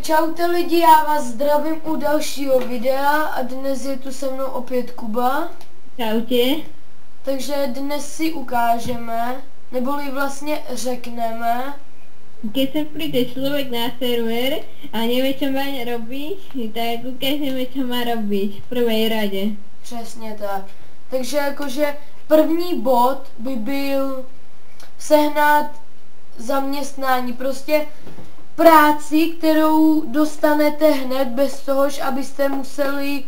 Čaute lidi, já vás zdravím u dalšího videa a dnes je tu se mnou opět Kuba. Čaute. Takže dnes si ukážeme, neboli vlastně řekneme, keď sa príde človek na server a nevie, čo má robiť, tak ukážeme, čo má robiť v prvej rade. přesně tak. Takže jakože první bod by byl sehnat zaměstnání, prostě práci, kterou dostanete hned bez toho, abyste museli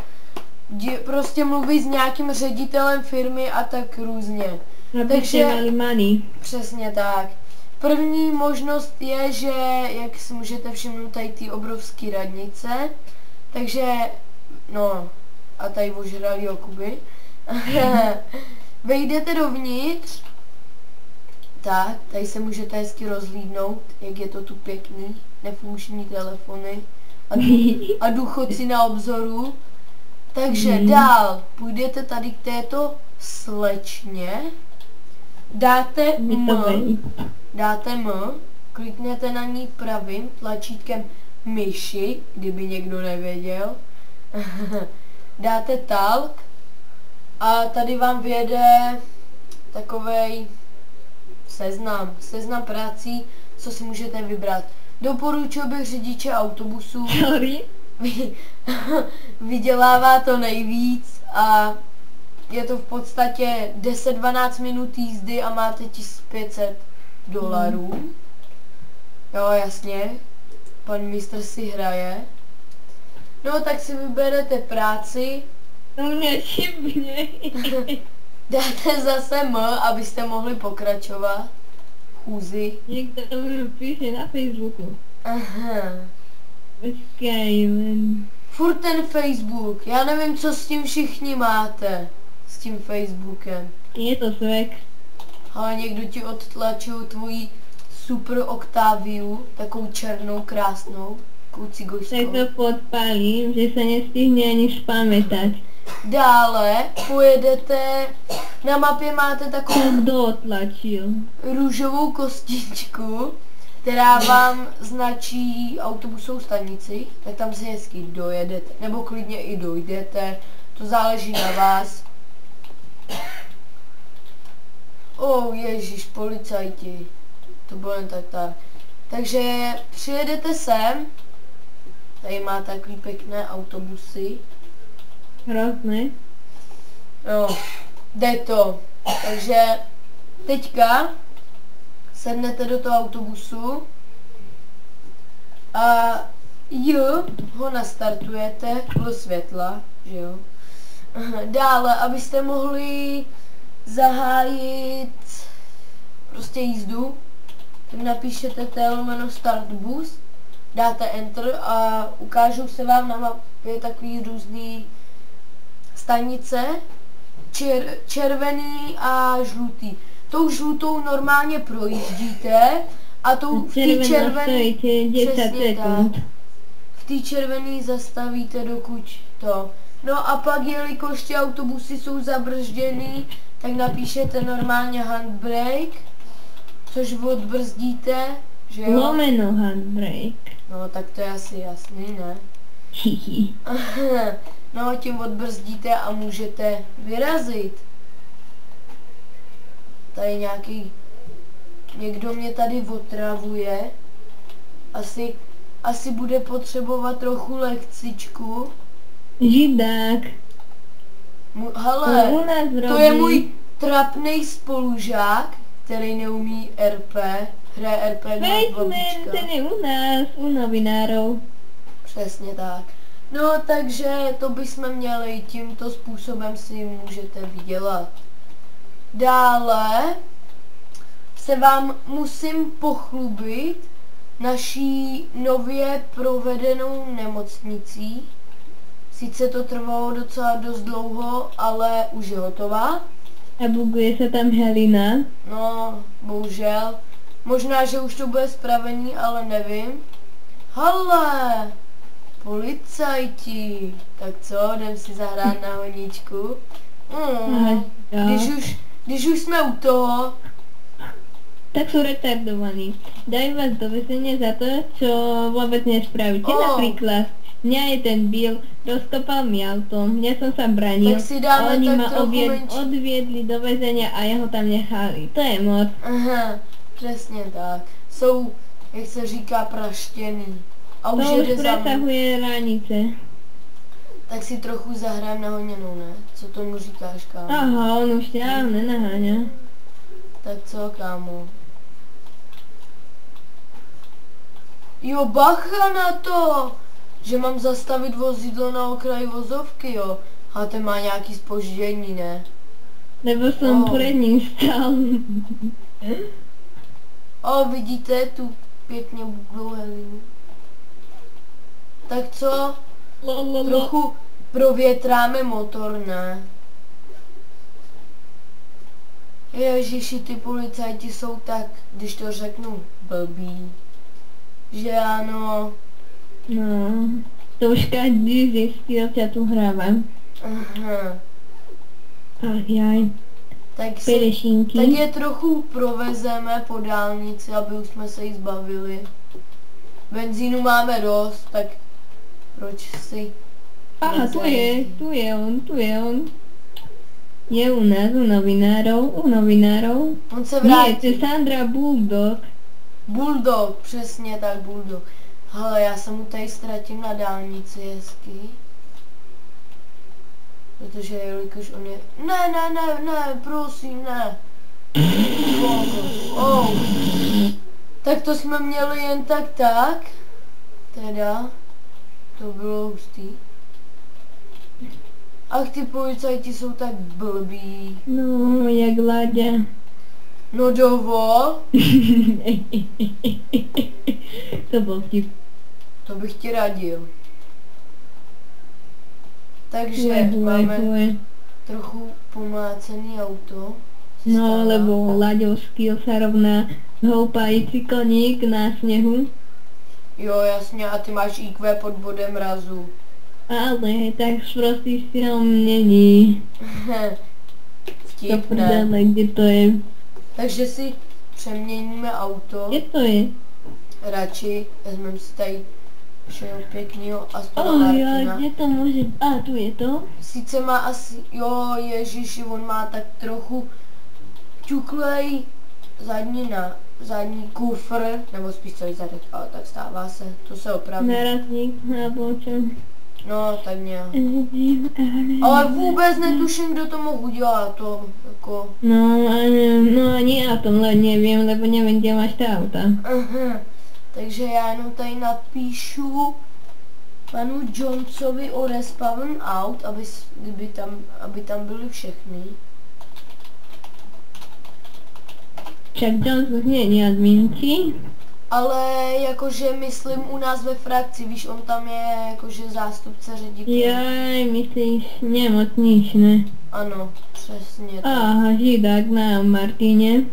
prostě mluvit s nějakým ředitelem firmy a tak různě. Takže mali money. Přesně tak. První možnost je, že jak si můžete všimnout tady ty obrovské radnice, takže no a tady ožrali okuby. Vejdete dovnitř, tak, tady se můžete hezky rozhlídnout, jak je to tu pěkný, nefunkční telefony a důchodci na obzoru. Takže dál půjdete tady k této slečně, dáte M, kliknete na ní pravým tlačítkem myši, kdyby někdo nevěděl, dáte talk a tady vám vyjede takovej seznam prací, co si můžete vybrat. Doporučil bych řidiče autobusů. Sorry. Vydělává to nejvíc a je to v podstatě 10-12 minut jízdy a máte $1500. Jo, jasně. Pan mistr si hraje. No, tak si vyberete práci. To mě šibne. Dáte zase M, abyste mohli pokračovat. Chůzi. Někdo to píše na Facebooku. Aha. Počkej, len. Furt ten Facebook. Já nevím, co s tím všichni máte. S tím Facebookem. Je to svek. Ale někdo ti odtlačil tvoji super Octaviu, takovou černou, krásnou, takovou cigošskou. Tak to podpalím, že se nestihne ani spamätať. Dále pojedete, na mapě máte takovou Kdo otlačil? růžovou kostičku, která vám značí autobusovou stanici, tak tam si hezky dojedete, nebo klidně i dojdete, to záleží na vás. Ježíš, policajti, to bylo jen tak. Takže přijedete sem, tady má takový pěkné autobusy. Hrozné. Jo, jde to. Takže teďka sednete do toho autobusu a ho nastartujete do světla, že jo. Dále, abyste mohli zahájit prostě jízdu, tak napíšete T/start bus, dáte enter a ukážou se vám na mapě takový různý stanice, červený a žlutý. Tou žlutou normálně projíždíte a tou v té červený, přesně tak, v té červený zastavíte dokud to. No a pak, jelikož ty autobusy jsou zabržděný, tak napíšete normálně handbrake, což odbrzdíte, že jo? Lomeno handbrake. No tak to je asi jasný, ne? Hihi. No, tím odbrzdíte a můžete vyrazit. Tady někdo mě tady otravuje. Asi bude potřebovat trochu lekcičku. Židák. Hele, to je můj trapnej spolužák, který neumí RP. Hraje RP na babička. Ten je u nás, u novinárov. Přesně tak. No, takže to bychom měli, tímto způsobem si můžete vydělat. Dále se vám musím pochlubit naší nově provedenou nemocnicí. Sice to trvalo docela dost dlouho, ale už je hotová. A buguje se tam Helena. No, bohužel. Možná, že už to bude spravený, ale nevím. Hele! Policajti, tak co, jdem si zahrát na honičku? Když už jsme u toho, tak sú retardovaní. Dajú vás do väzenia za to, čo vôbec nespravíte. Napríklad, mňa je ten Bill, rozkopal mi auto, ja som sa branil, a oni ma odviedli do väzenia a ja ho tam nechali. To je moc. Aha, přesně tak. Jsou, jak se říká, praštěný. A už to už presahuje hranice. Tak si trochu zahrajem na honěnou, ne? Co tomu říkáš, kámo? Aha, on už ťa nenaháňa. Tak co, kámo? Jo, bacha na to! Že mám zastavit vozidlo na okraji vozovky, jo. A ten má nějaký zpoždění, ne? Nebo jsem před ním stál. Vidíte tu pěkně buklou helinu. Tak co? Trochu provětráme motor, ne? Ježiši, ty policajti jsou tak, když to řeknu, blbý. Že ano. No, to už každý zjistil, ťa tu hráva. Aha. Ach jaj. Tak je trochu provezeme po dálnici, aby už jsme se jí zbavili. Benzínu máme dost, tak proč si... Aha, tu je on. Je u nás, u novinárov. On se vrátí. Nie, to je Sandra Bulldog. Bulldog, přesně tak, Bulldog. Hele, já se mu tady ztratím na dálnici hezky. Protože jelikož on je... Ne, prosím, ne. Tak to jsme měli jen tak. Teda. To bylo hustý. Ach, ty policajti jsou tak blbí. No, jak Láďa. No dovol. To byl vtip. To bych ti radil. Takže máme trochu pomlácený auto. No, lebo Láďovský sa rovná houpající koník na sněhu. Jo, jasně, a ty máš IQ pod bodem mrazu. Ale tak prostý film není. Vtipné. Kde to je? Takže si přeměníme auto. Kde to je? Radši, vezmeme si tady všeho pěknýho Astona Martina. Kde to může... tu je to? Sice má asi, ježiši, on má tak trochu ťuklej zadní kufr, nebo spíš celý zadek, ale tak stává se, to se opraví. Nárazník, nebo čem. No, tak nějak. Ale vůbec netuším, kdo to mohl udělat, to jako... No ani já tomhle nevím, lebo nevím, kde máš ta auta. Aha. Takže já jenom tady napíšu panu Jonesovi o respawn out, aby tam byly všechny. Však Jones už není adminci. Ale jakože myslím u nás ve frakci, víš, on tam je jakože zástupce ředitele. Jaj, myslíš nemocnič, ne? Ano, přesně tak. Aha, židák na Martině.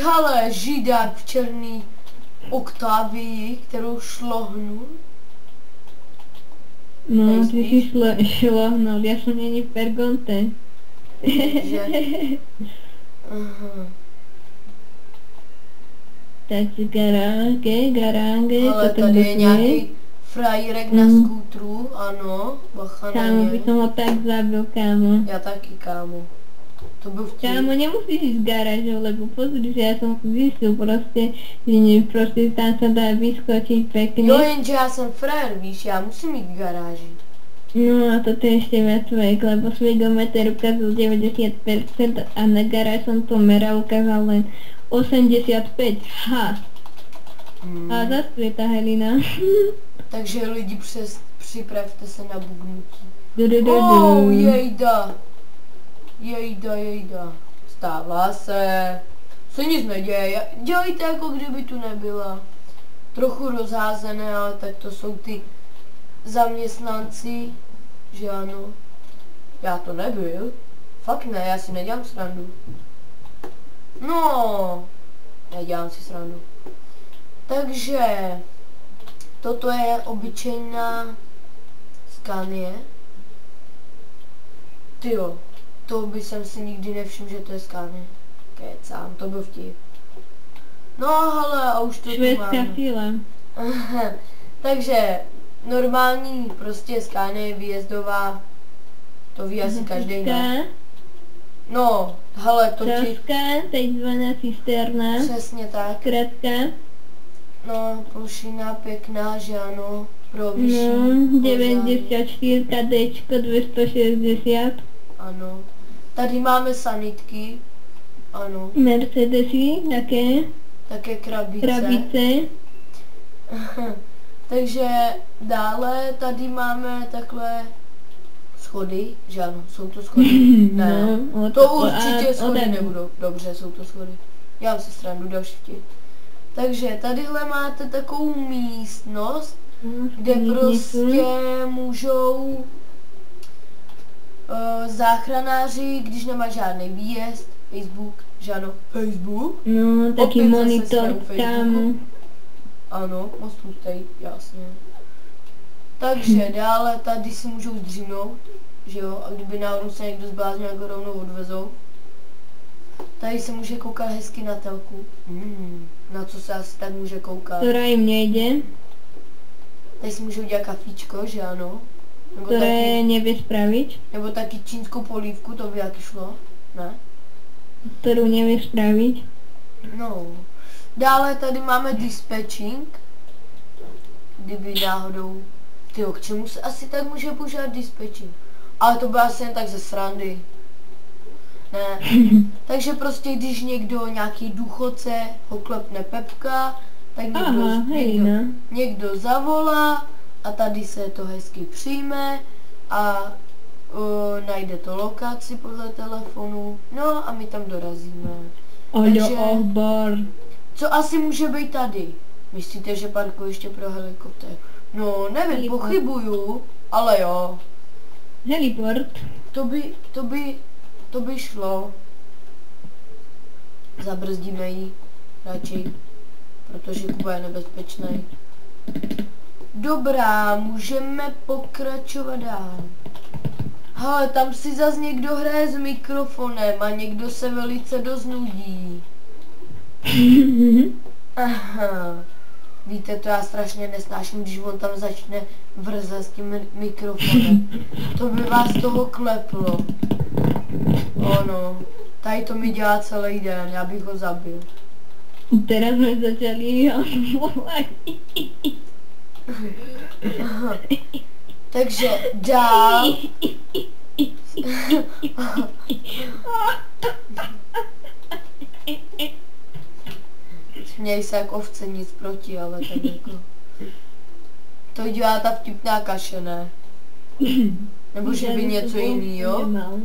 Hele, židák v černý Octavii, kterou šlohnu. No, ty jsi šlohnul, já jsem není v Pergonte. Takže... Aha. Tak garáge, ale tady je nějaký frajírek na skútru, ano, bacha na kámo, by som ho tak zabil, kámo. Já taky, kámo. To byl vtip. Kámo, nemusíš ísť z garážou, lebo pozri, že ja som zistil proste, že tam sa dá vyskočiť pekne. Jo, jenže já jsem frajer, víš, já musím jít k garáži. No a toto je ešte viac vek, lebo speedometer ukázal 90% a na garáž som to meral, ukázal len 85, ha. A zase je ta Helina. Takže lidi, připravte se na bugnutí. Jejda. Stává se. Se nic neděje, dělejte jako kdyby tu nebyla. Trochu rozházené, ale tak to jsou ty zaměstnanci, že ano. Já to nebyl. Fakt ne, já si nedělám srandu. No, nedělám si srandu. Takže toto je obyčejná Scania. Tyjo, to by jsem si nikdy nevšiml, že to je Scania. Kecám, to byl vtip. No hele, a už to tu máme. Fila. Takže normální prostě skány výjezdová, to ví asi každý, ne? No, hele, to ti... takzvaná cisterna. Přesně tak. Kratka. No, plošina pěkná, že ano, pro vyšší. No, 94 KDčko 260. Ano. Tady máme sanitky. Ano. Mercedesy, také krabice. Takže dále tady máme takhle schody, že ano, jsou to schody? Ne, no, to určitě schody nebudou. Dobře, jsou to schody. Já vám si stranu další vtip. Takže tadyhle máte takovou místnost, kde prostě můžou záchranáři, když nemá žádný výjezd, Facebook, že ano, Facebook. No, taky monitor tam. Ano, moc tlustej, jasně. Takže dále tady si můžou zdřímnout, že jo, a kdyby náhodou se někdo zbláznil, jak ho rovnou odvezou. Tady se může koukat hezky na telku. Na co se asi tak může koukat? Která jim nejde. Tady si můžou dělat kafíčko, že ano. Které nevíš spravit. Nebo taky čínskou polívku, to by jaký šlo, ne? Kterou nevíš spravit. No. Dále tady máme dispatching. Kdyby náhodou... Tyjo, k čemu se asi tak může používat dispatching? Ale to bylo asi jen tak ze srandy. Ne. Takže prostě když někdo, nějaký důchodce, ho klepne pepka, tak někdo zavolá a tady se to hezky přijme a najde to lokaci podle telefonu, no a my tam dorazíme. Takže, co asi může být tady? Myslíte, že parkoviště pro helikoptér? No, nevím, pochybuju, ale jo. Heliport. To by šlo. Zabrzdíme ji radši, protože Kuba je nebezpečný. Dobrá, můžeme pokračovat dál. Hele, tam si zas někdo hraje s mikrofonem a někdo se velice dost nudí. Aha. Víte, to já strašně nesnáším, když on tam začne vrzat s tím mikrofonem. To by vás toho kleplo. Ono, tady to mi dělá celý den, já bych ho zabil. Teraz jsme začali volat. Takže dál. Směj se jak ovce, nic proti, ale tak jako... To dělá ta vtipná kaše, ne? Nebo že by něco jiného.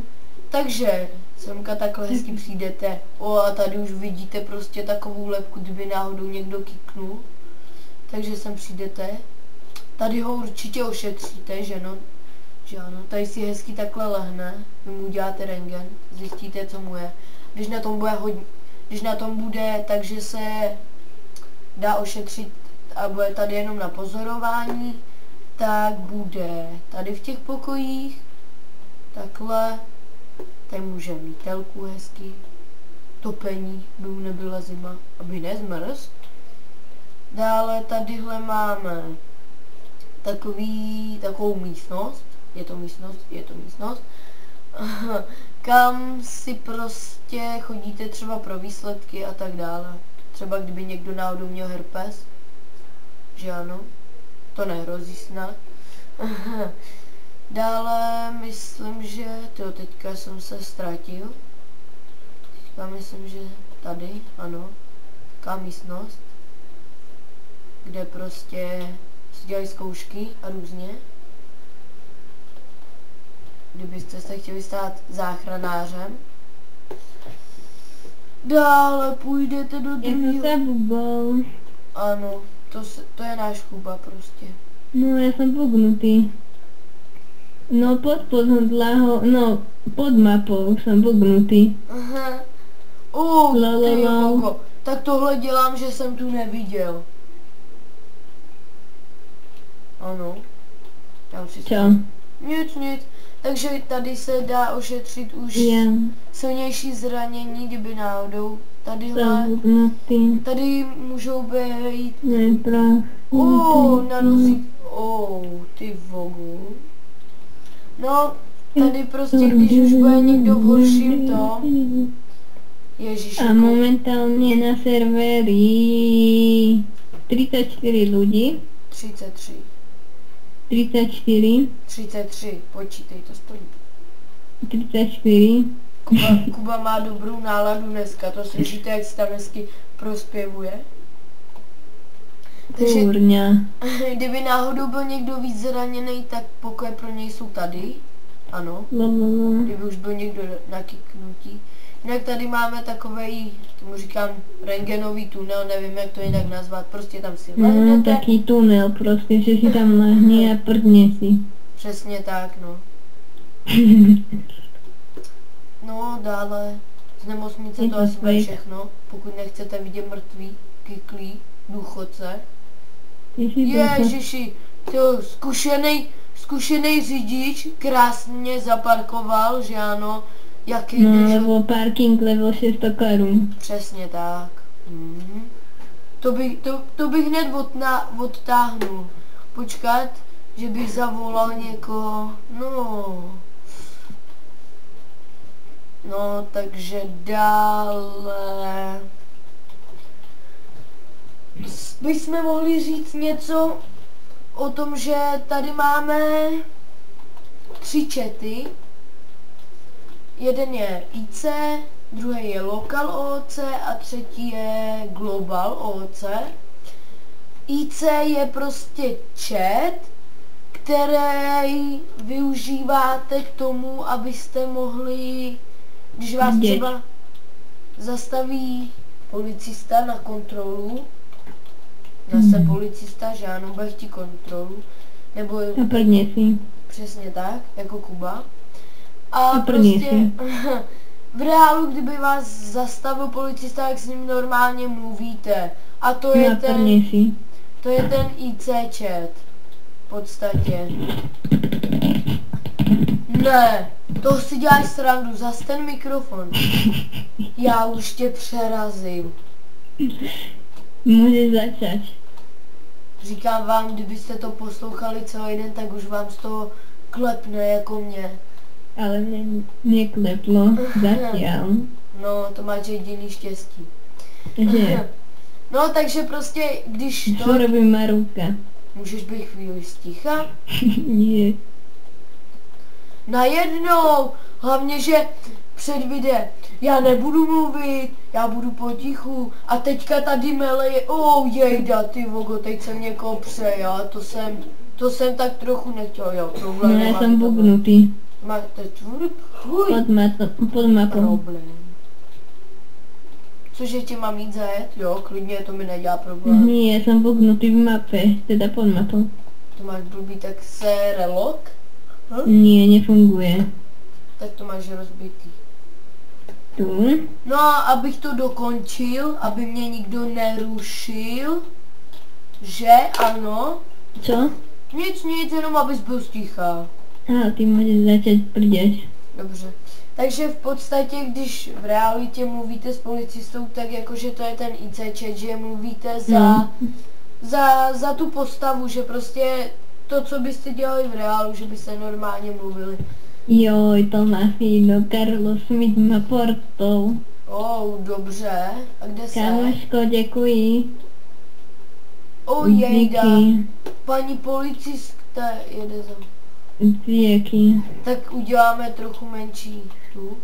Takže semka takhle hezky přijdete. A tady už vidíte prostě takovou lepku, kdyby náhodou někdo kiknul. Takže sem přijdete. Tady ho určitě ošetříte, že no? Že ano. Tady si hezky takhle lehne. Vy mu uděláte rentgen. Zjistíte, co mu je. Když na tom bude, takže se dá ošetřit a bude tady jenom na pozorování, tak bude tady v těch pokojích, takhle, tady může mít telku hezky, topení, by mu nebyla zima, aby nezmrz. Dále tadyhle máme takovou místnost, je to místnost, kam si prostě chodíte třeba pro výsledky a tak dále. Třeba kdyby někdo náhodou měl herpes, že ano, to nehrozí snad. Dále myslím, že teďka jsem se ztratil. Teďka myslím, že tady, ano, taková místnost, kde prostě si dělají zkoušky a různě. Kdybyste se chtěli stát záchranářem. Dále půjdete do druhého. Ano, to je náš Kuba prostě. No, já jsem bugnutý. No, pod mapou jsem bugnutý. Aha. Tak tohle dělám, že jsem tu neviděl. Ano. Co? Nic. Takže tady se dá ošetřit už silnější zranění, kdyby náhodou. Tady můžou být... nanosí... ty vogu. No, tady prostě, když už bude někdo v horším tom... Ježiši. A momentálně na servery 34 lidí. 33. 34. 33, počítej, to stojí. 34. Kuba má dobrou náladu dneska, to slyšíte, jak se tam dnesky prospěvuje. Takže, kdyby náhodou byl někdo víc zraněný, tak pokoje pro něj jsou tady. Ano. Kdyby už byl někdo nakyknutý. Jinak tady máme takovej, tomu říkám, rentgenový tunel, nevím, jak to jinak nazvat, prostě tam si lehnete. Taký tunel prostě, že si tam lehne a prdne si. Přesně tak, no. No, dále, z nemocnice to asi bude všechno, pokud nechcete vidět mrtvý, kyklý, důchodce. Ježiši, to zkušený řidič krásně zaparkoval, že ano. Jaký lebo parking level 600 korun. Přesně tak. To bych hned odtáhnul. Počkat, že bych zavolal někoho. No, takže dále. Bychom mohli říct něco o tom, že tady máme 3 chaty. Jeden je IC, druhý je Local OOC a třetí je Global OOC. IC je prostě chat, který využíváte k tomu, abyste mohli, když vás třeba zastaví policista na kontrolu, zase policista, že ano, bude chtít kontrolu, nebo přesně tak, jako Kuba. A prostě v reálu, kdyby vás zastavil policista, jak s ním normálně mluvíte. A to je ten IC chat. V podstatě. Ne, to si děláš srandu, zas ten mikrofon. Já už tě přerazím. Můžeš začít. Říkám vám, kdybyste to poslouchali celý den, tak už vám z toho klepne jako mě. Ale mě kleplo zatím. No, to máš jediný štěstí. No, takže prostě, když to... Co robí má ruka? Můžeš být chvíli sticha? Ne. Najednou, hlavně, že před videem, já nebudu mluvit, já budu potichu a teďka tady meleje, jejda, ty vogo, teď jsem někoho přejel, to jsem tak trochu nechtěl, jo, problém. No, já jsem bugnutý. Máte tvůj pod mapou. Problém. Cože tě mám jít zajet? Jo, klidně, to mi nedělá problém. Ne, já jsem bugnutý v mapě, teda pod mapou. To máš blbý, tak se relok? Ne, nefunguje. Tak to máš rozbitý. Tu? No a abych to dokončil, aby mě nikdo nerušil, že ano. Co? Nic, jenom abys byl sticha. Ty můžeš začít prdět. Dobře. Takže v podstatě, když v realitě mluvíte s policistou, tak jakože to je ten IC chat, že mluvíte za tu postavu, že prostě to, co byste dělali v reálu, že byste normálně mluvili. Joj, to má fino, Carlos Smith má portou. Dobře. A kde se? Kamoško, děkuji. Jejda. Paní policista jede za mnou. Díky. Tak uděláme trochu menší tu.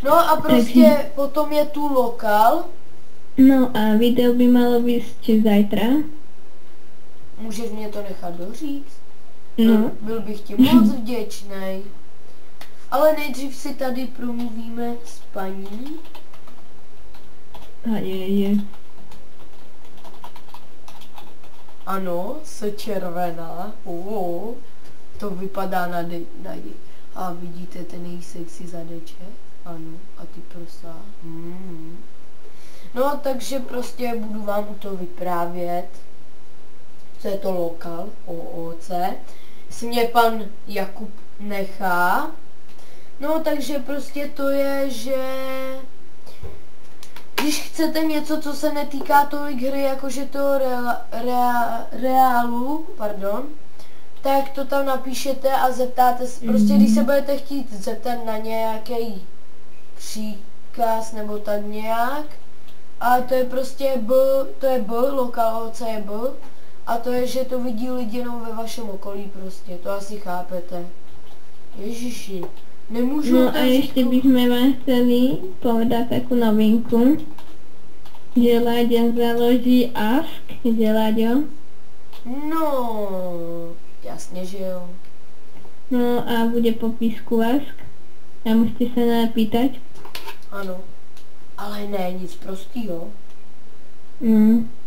No a prostě potom je tu lokal. No a video by malo být zajtra. Můžeš mě to nechat doříct? No. Byl bych ti moc vděčný. Ale nejdřív si tady promluvíme s paní. A je. Ano, se červená. To vypadá na a vidíte ten její sexy zadeček? Ano, a ty prsa. No, takže prostě budu vám to vyprávět, co je to lokal, OOC, si mě pan Jakub nechá. No takže prostě to je, že když chcete něco, co se netýká tolik hry, jakože toho reálu, pardon, tak to tam napíšete a zeptáte se, prostě když se budete chtít zeptat na nějaký příkaz nebo tak nějak, a to je prostě lokal OC je B, a to je, že to vidí lidi jenom ve vašem okolí prostě, to asi chápete. Ježiši, nemůžu... No a ještě bychom vám chtěli povedat takovou novinku, že Láďa založí Ask, že Láďo? No, jasně, že jo. No a bude popisku Ask a musíte se napýtať. Ano, ale ne, nic prostýho.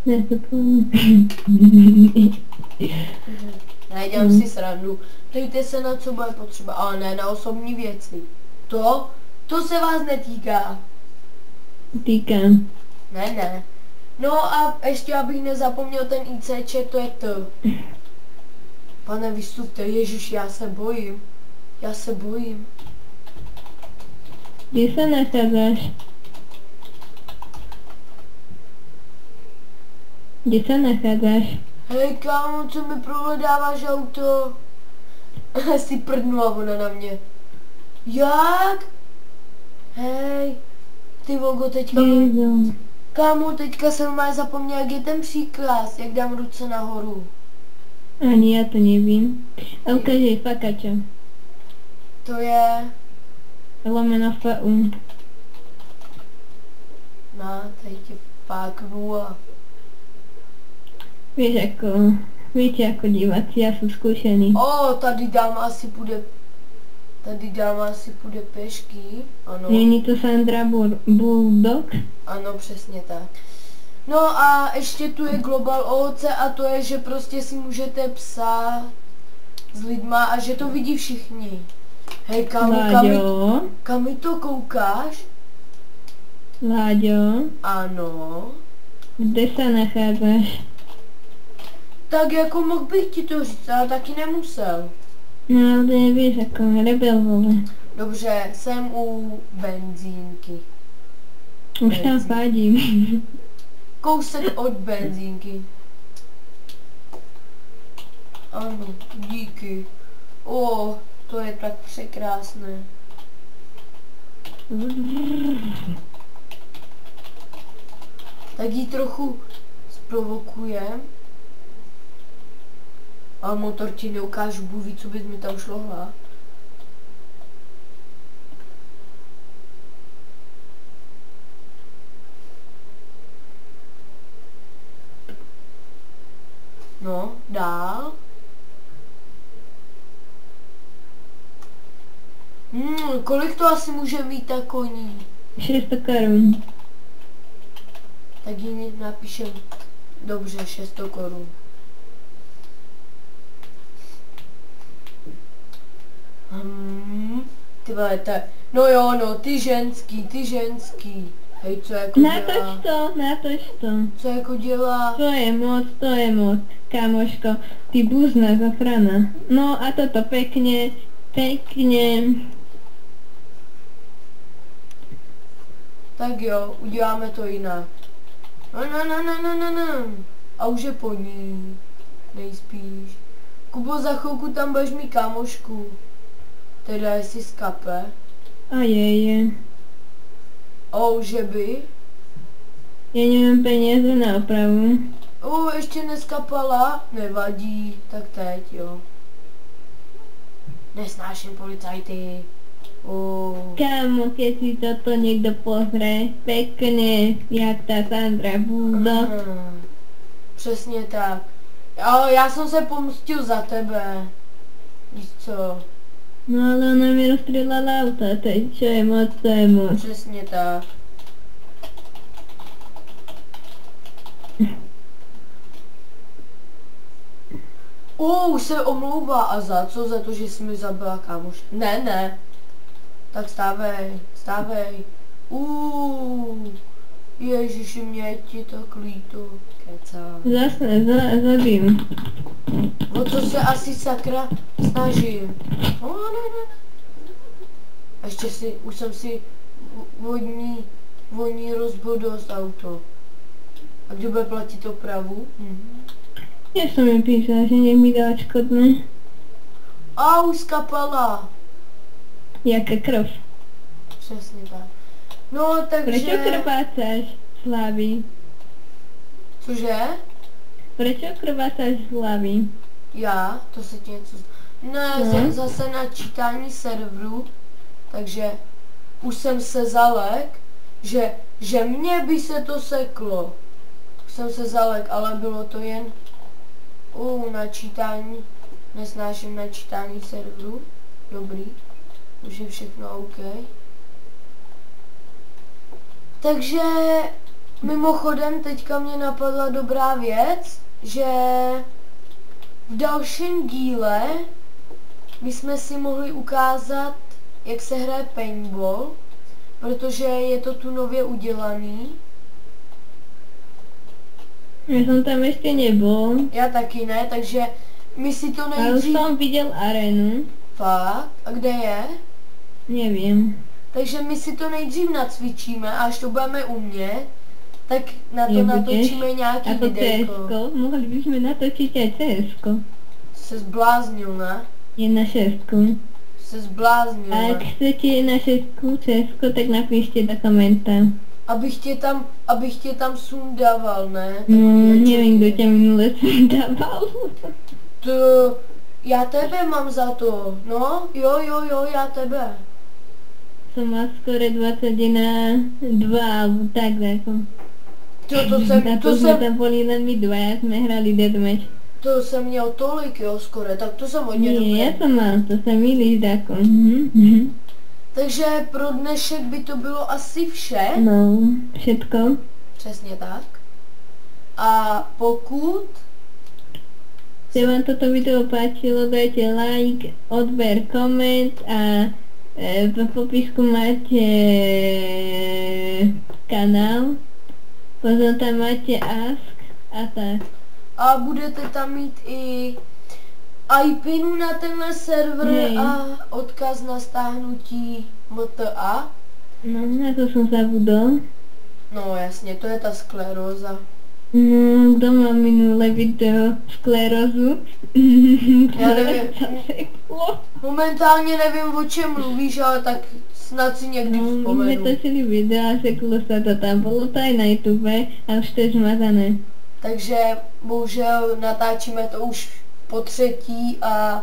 Ne to povím. Ne, dělám si srandu. Ptejte se na co bude potřeba, ale ne na osobní věci. To se vás netýká. Týkám. Ne. No a ještě abych nezapomněl ten ICček, to je to. Pane, vystupte, ježiš, já se bojím. Kde se nacházíš? Kde se nacházíš? Hej kámo, co mi prohledáváš auto? Si prdnula ona na mě. Jak? Hej, ty vogo, teďka kámo, teďka jsem má zapomněl, jak je ten příkaz, jak dám ruce nahoru. Ani já to nevím. A ukážej fakača. To je... Lomeno FU. Na, tady tě fáknu a... Víte jako diváci, já jsem zkušený. Tady dáma asi půjde pěšky, ano. Není to Sandra Bulldog? Ano, přesně tak. No a ještě tu je Global OOC a to je, že prostě si můžete psát s lidma a že to vidí všichni. Hej kámo, kam mi to koukáš? Láďo? Ano. Kde se nacházíš? Tak jako mohl bych ti to říct, ale taky nemusel. No ale nevíš, jako rebel, vole. Dobře, jsem u benzínky. Už tam fádím. Kousek od benzínky. Ano, díky. To je tak překrásné. Tak jí trochu zprovokujem. A motor ti neukážu, Bůh ví, co bys mi tam šlohla. No, dál. Kolik to asi může mít ta koní? 600 korun. Tak ji napíšem. Dobře, 600 korun. Ty vole, no jo, no, ty ženský. Hej, co jako dělá? Natoč to. Co jako dělá? To je moc, kámoško. Ty buzná zachrana. No a toto pekne. Tak jo, uděláme to jinak. No. A už je po ní. Nejspíš. Kubo, za chvilku tam budeš mít kámošku. Teda jestli skape. A je. Že by? Já nemám peněze na opravu. Ještě neskapala? Nevadí, tak teď jo. Nesnáším policajty. Kámo, keď si toto někdo pozrie, pekne, jak ta Sandra Bulldog. Přesně tak. Ale já jsem se pomstil za tebe. Víš co? No ale ona mi rozstřelala auta, teď čo je moc, to je moc. Přesně tak. Už se omlouvá. A za co? Za to, že jsi mi zabila kámoš. Ne. Tak stávej. Ježiši, mě ti tak líto. Kecá. Zase, zabím. O to se asi sakra snažím. Ne. A ještě už jsem si voní rozbodl z auto. A kdo bude platit opravu? Já jsem mi písala, že mi dá odškodné. Už skapala. Jaká krev? Přesně tak. No, takže... Prečo krvácáš, Slaví? Cože? Prečo krvácáš z hlavy? Já? To se ti něco... Ne, zase na čítání serveru, takže už jsem se zalek, že mně by se to seklo. Už jsem se zalek, ale bylo to jen načítání. Nesnáším načítání serveru. Dobrý. Už je všechno OK. Takže mimochodem teďka mě napadla dobrá věc, že v dalším díle bychom si mohli ukázat, jak se hraje paintball, protože je to tu nově udělaný. Já jsem tam ještě nebyl. Já taky ne, takže my si to nejdřív... Ale už jsem viděl arénu. Fakt? A kde je? Nevím. Takže my si to nejdřív nacvičíme a až to budeme umět, tak na to natočíme nějaký videjko. A to CSko? Mohli bychom natočit aj CSko. Se zbláznil, ne? Je na 6. Se zbláznil, a jak chcete na 6 CSko, tak napíšte do komentářů. Abych tě tam sundával, ne? Nevím, kdo tě minule sundával. To... Já tebe mám za to, no? Jo, já tebe. Som má skoro 21, alebo tak jako. To jsem... tam boli len my dva, jak jsme hrali deathmatch. To jsem měl tolik, jo, skoro, tak to jsem hodně dobrý. Nie, já jsem mal, to se milíš, jako. Takže pro dnešek by to bylo asi vše. No, všetko. Přesně tak. A pokud se vám toto video páčilo, dajte like, odber, koment a v popisku máte kanál, potom tam máte ask a tak. A budete tam mít i IP na tenhle server a odkaz na stáhnutí MTA. No, na to jsem zabudol. No jasně, to je ta skleróza. No, kdo má minulé video sklerózu? Já nevím. Momentálně nevím, o čem mluvíš, ale tak snad si někdy vzpomenu. My točili video a seklo se to tam, bylo to i na YouTube a už to je zmazané. Takže bohužel natáčíme to už po třetí a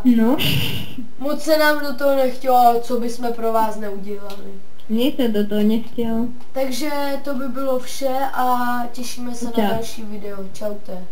moc se nám do toho nechtělo, co bychom pro vás neudělali. Mně se do toho nechtělo. Takže to by bylo vše a těšíme se na další video. Čaute.